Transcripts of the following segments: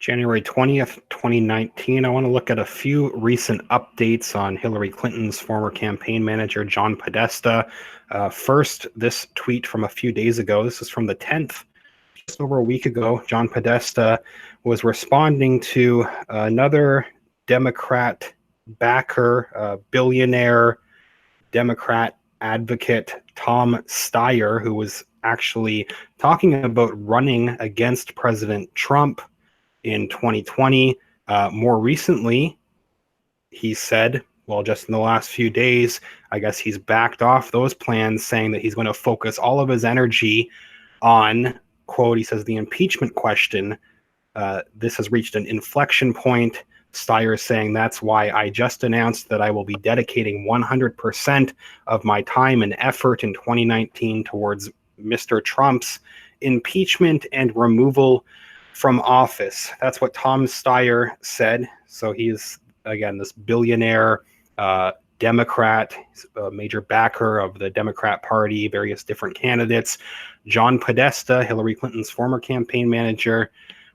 January 20th, 2019. I want to look at a few recent updates on Hillary Clinton's former campaign manager, John Podesta. First, this tweet from a few days ago. This is from the 10th, just over a week ago. John Podesta was responding to another Democrat backer, billionaire Democrat advocate, Tom Steyer, who was actually talking about running against President Trump in 2020. More recently, he said, well, just in the last few days, I guess he's backed off those plans, saying that he's going to focus all of his energy on, quote, he says, the impeachment question. This has reached an inflection point. Steyer is saying that's why I just announced that I will be dedicating 100% of my time and effort in 2019 towards Mr. Trump's impeachment and removal from office. That's what Tom Steyer said. So he's, again, this billionaire Democrat, he's a major backer of the Democrat Party, various different candidates. John Podesta, Hillary Clinton's former campaign manager,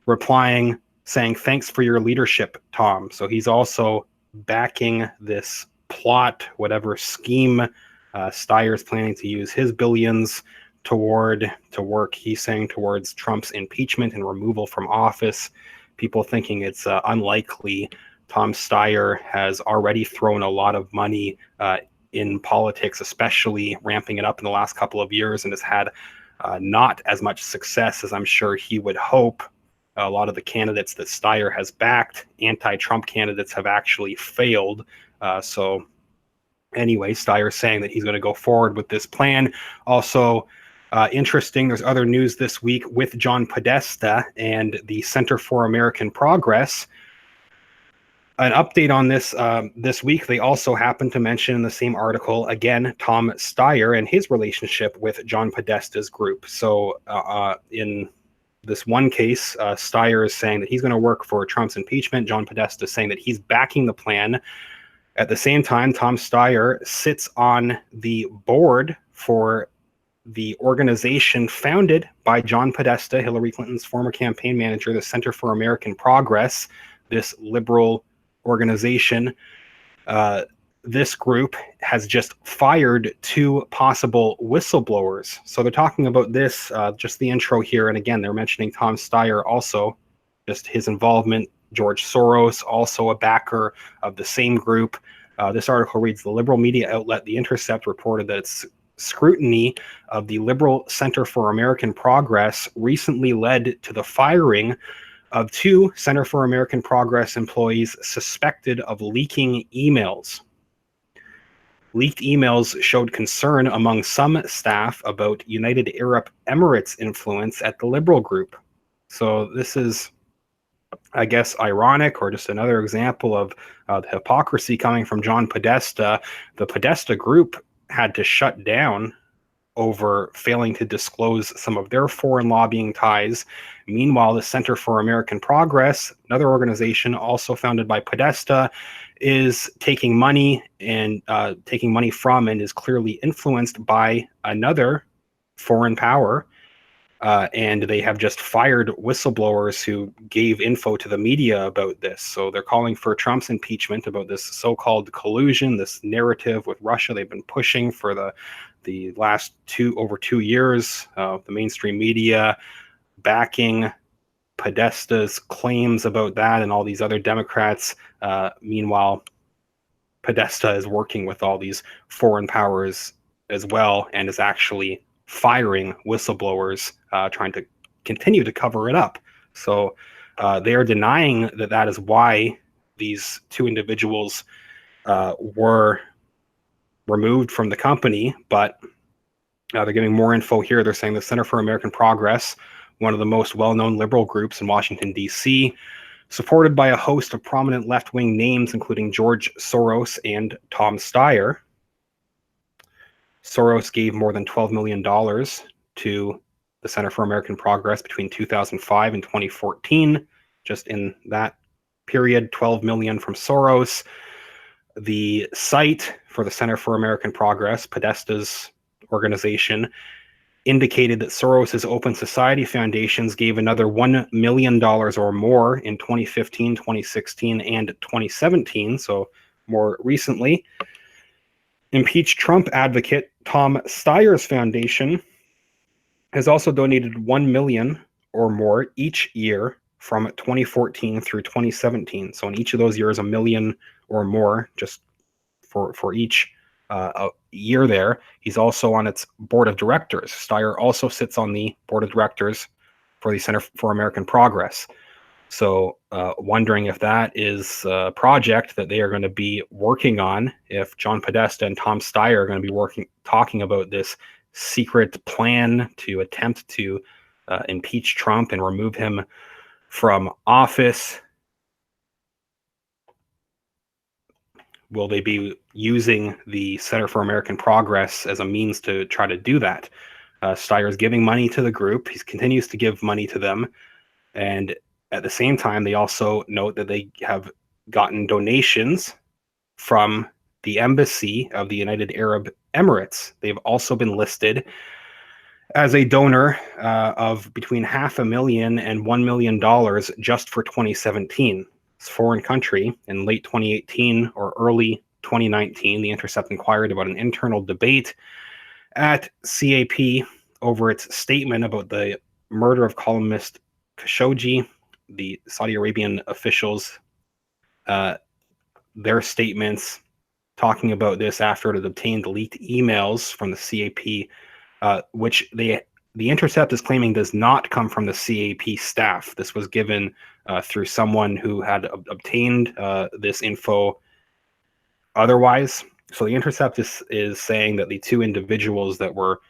replying, saying, thanks for your leadership, Tom. So he's also backing this plot, whatever scheme Steyer's planning to use his billions to work, he's saying, towards Trump's impeachment and removal from office. People thinking it's unlikely. Tom Steyer has already thrown a lot of money in politics, especially ramping it up in the last couple of years, and has had not as much success as I'm sure he would hope. A lot of the candidates that Steyer has backed, anti-Trump candidates, have actually failed. So anyway, Steyer saying that he's going to go forward with this plan. Also, interesting, there's other news this week with John Podesta and the Center for American Progress. An update on this this week, they also happen to mention in the same article, again, Tom Steyer and his relationship with John Podesta's group. So in this one case, Steyer is saying that he's going to work for Trump's impeachment. John Podesta is saying that he's backing the plan. At the same time, Tom Steyer sits on the board for the organization founded by John Podesta, Hillary Clinton's former campaign manager, the Center for American Progress, this liberal organization. This group has just fired 2 possible whistleblowers. So they're talking about this, just the intro here. And again, they're mentioning Tom Steyer also, just his involvement. George Soros, also a backer of the same group. This article reads, the liberal media outlet The Intercept reported that its scrutiny of the Liberal Center for American Progress recently led to the firing of 2 Center for American Progress employees suspected of leaking emails. Leaked emails showed concern among some staff about United Arab Emirates influence at the liberal group. So this is, I guess, ironic, or just another example of the hypocrisy coming from John Podesta. The Podesta group had to shut down over failing to disclose some of their foreign lobbying ties. Meanwhile, the Center for American Progress, another organization also founded by Podesta, is taking money from and is clearly influenced by another foreign power. And they have just fired whistleblowers who gave info to the media about this. So they're calling for Trump's impeachment, about this so-called collusion, this narrative with Russia they've been pushing for the last over 2 years. The mainstream media backing Podesta's claims about that and all these other Democrats. Meanwhile, Podesta is working with all these foreign powers as well and is actually firing whistleblowers, trying to continue to cover it up. So they are denying that that is why these 2 individuals were removed from the company, but they're giving more info here. They're saying the Center for American Progress, one of the most well-known liberal groups in Washington, D.C., supported by a host of prominent left-wing names, including George Soros and Tom Steyer. Soros gave more than $12 million to the Center for American Progress between 2005 and 2014. Just in that period, $12 million from Soros. The site for the Center for American Progress, Podesta's organization, indicated that Soros's Open Society foundations gave another $1 million or more in 2015, 2016, and 2017, so more recently. Impeach Trump advocate Tom Steyer's foundation has also donated $1 million or more each year from 2014 through 2017. So in each of those years, $1 million or more just for each year there. He's also on its board of directors. Steyer also sits on the board of directors for the Center for American Progress. So wondering if that is a project that they are going to be working on, if John Podesta and Tom Steyer are going to be talking about this secret plan to attempt to impeach Trump and remove him from office. Will they be using the Center for American Progress as a means to try to do that? Steyer is giving money to the group. He continues to give money to them. And at the same time, they also note that they have gotten donations from the embassy of the United Arab Emirates. They've also been listed as a donor of between $500,000 and $1 million just for 2017. It's a foreign country. In late 2018 or early 2019, The Intercept inquired about an internal debate at CAP over its statement about the murder of columnist Khashoggi. The Saudi Arabian officials, their statements talking about this after it had obtained leaked emails from the CAP, which the Intercept is claiming does not come from the CAP staff. This was given through someone who had obtained this info otherwise. So the Intercept is saying that the two individuals that were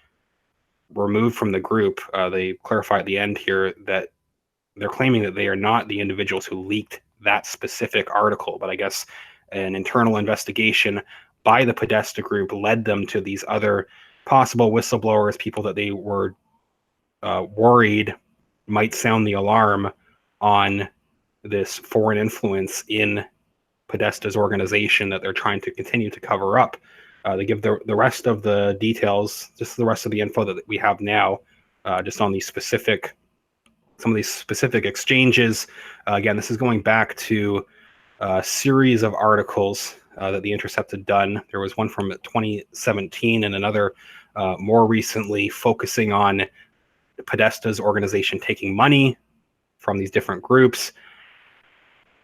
removed from the group, they clarify at the end here that they're claiming that they are not the individuals who leaked that specific article, but I guess an internal investigation by the Podesta group led them to these other possible whistleblowers, people that they were worried might sound the alarm on this foreign influence in Podesta's organization that they're trying to continue to cover up. They give the rest of the details, just the rest of the info that we have now, just on some of these specific exchanges. Again, this is going back to a series of articles that The Intercept had done. There was one from 2017 and another more recently focusing on Podesta's organization taking money from these different groups.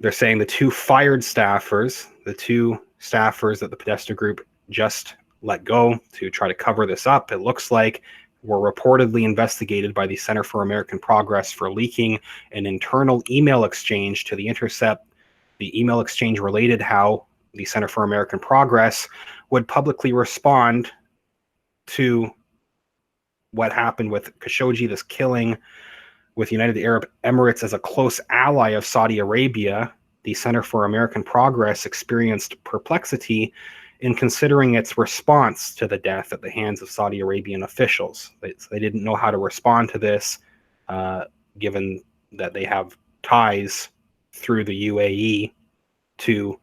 They're saying the two staffers that the Podesta group just let go to try to cover this up, it looks like, were reportedly investigated by the Center for American Progress for leaking an internal email exchange to The Intercept. The email exchange related how the Center for American Progress would publicly respond to what happened with Khashoggi, this killing, with United Arab Emirates as a close ally of Saudi Arabia. The Center for American Progress experienced perplexity in considering its response to the death at the hands of Saudi Arabian officials. They didn't know how to respond to this, given that they have ties through the UAE to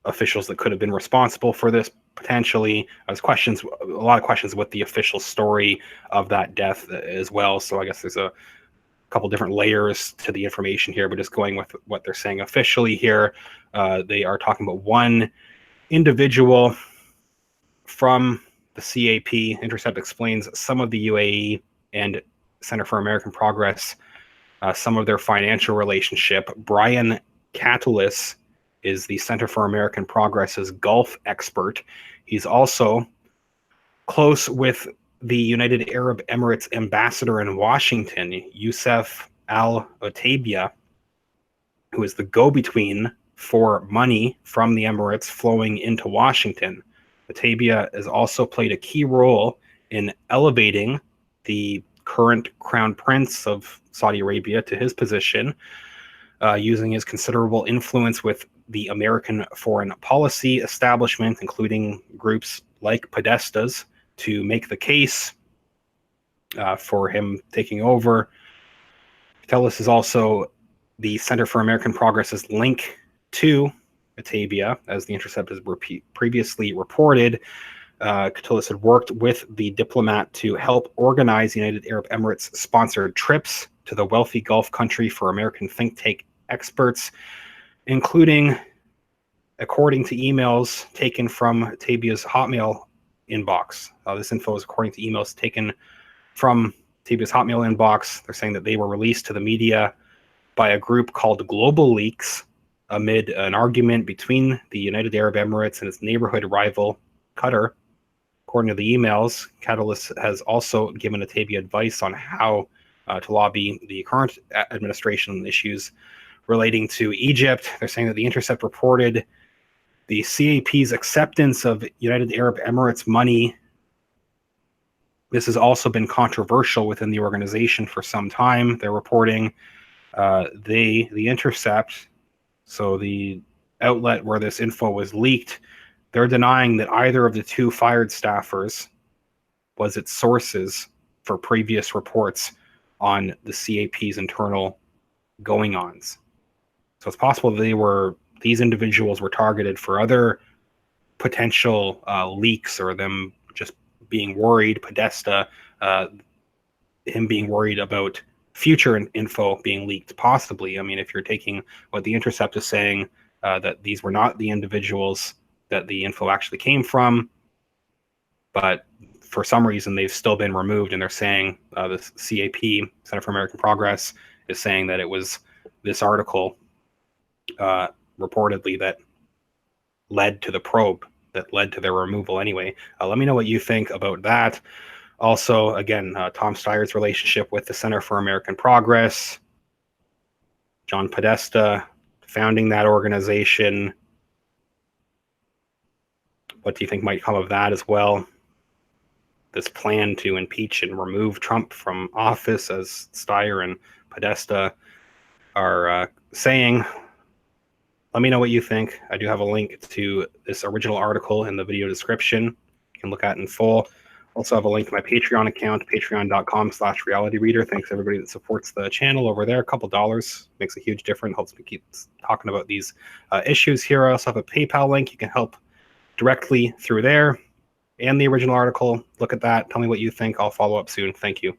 officials that could have been responsible for this potentially. There's a lot of questions with the official story of that death as well. So I guess there's a couple different layers to the information here, but just going with what they're saying officially here, they are talking about one individual from the CAP. Intercept explains some of the UAE and Center for American Progress, some of their financial relationship. Brian Catullus is the Center for American Progress's Gulf expert. He's also close with the United Arab Emirates ambassador in Washington, Youssef Al-Otaiba, who is the go-between for money from the Emirates flowing into Washington. Otaiba has also played a key role in elevating the current crown prince of Saudi Arabia to his position, using his considerable influence with the American foreign policy establishment, including groups like Podesta's, to make the case for him taking over. Catullus is also the Center for American Progress's link to Otaiba, as The Intercept has previously reported. Catulus had worked with the diplomat to help organize United Arab Emirates sponsored trips to the wealthy Gulf country for American think tank experts, including, according to emails taken from Tabia's Hotmail inbox. This info is according to emails taken from Tabia's Hotmail inbox. They're saying that they were released to the media by a group called Global Leaks amid an argument between the United Arab Emirates and its neighborhood rival, Qatar. According to the emails, Catalyst has also given Atabia advice on how to lobby the current administration on issues relating to Egypt. They're saying that The Intercept reported the CAP's acceptance of United Arab Emirates money. This has also been controversial within the organization for some time. They're reporting The Intercept, so the outlet where this info was leaked, they're denying that either of the two fired staffers was its sources for previous reports on the CAP's internal going-ons. So it's possible that these individuals were targeted for other potential leaks, or them just being worried, Podesta, him being worried about future info being leaked, possibly. I mean, if you're taking what The Intercept is saying, that these were not the individuals that the info actually came from, but for some reason they've still been removed, and they're saying the CAP, Center for American Progress, is saying that it was this article reportedly that led to the probe, that led to their removal anyway. Let me know what you think about that. Also, again, Tom Steyer's relationship with the Center for American Progress, John Podesta founding that organization. What do you think might come of that as well? This plan to impeach and remove Trump from office, as Steyer and Podesta are saying. Let me know what you think. I do have a link to this original article in the video description. You can look at it in full. Also have a link to my Patreon account, patreon.com/realityreader. Thanks everybody that supports the channel over there. A couple dollars makes a huge difference. Helps me keep talking about these issues here. I also have a PayPal link. You can help directly through there, and the original article. Look at that. Tell me what you think. I'll follow up soon. Thank you.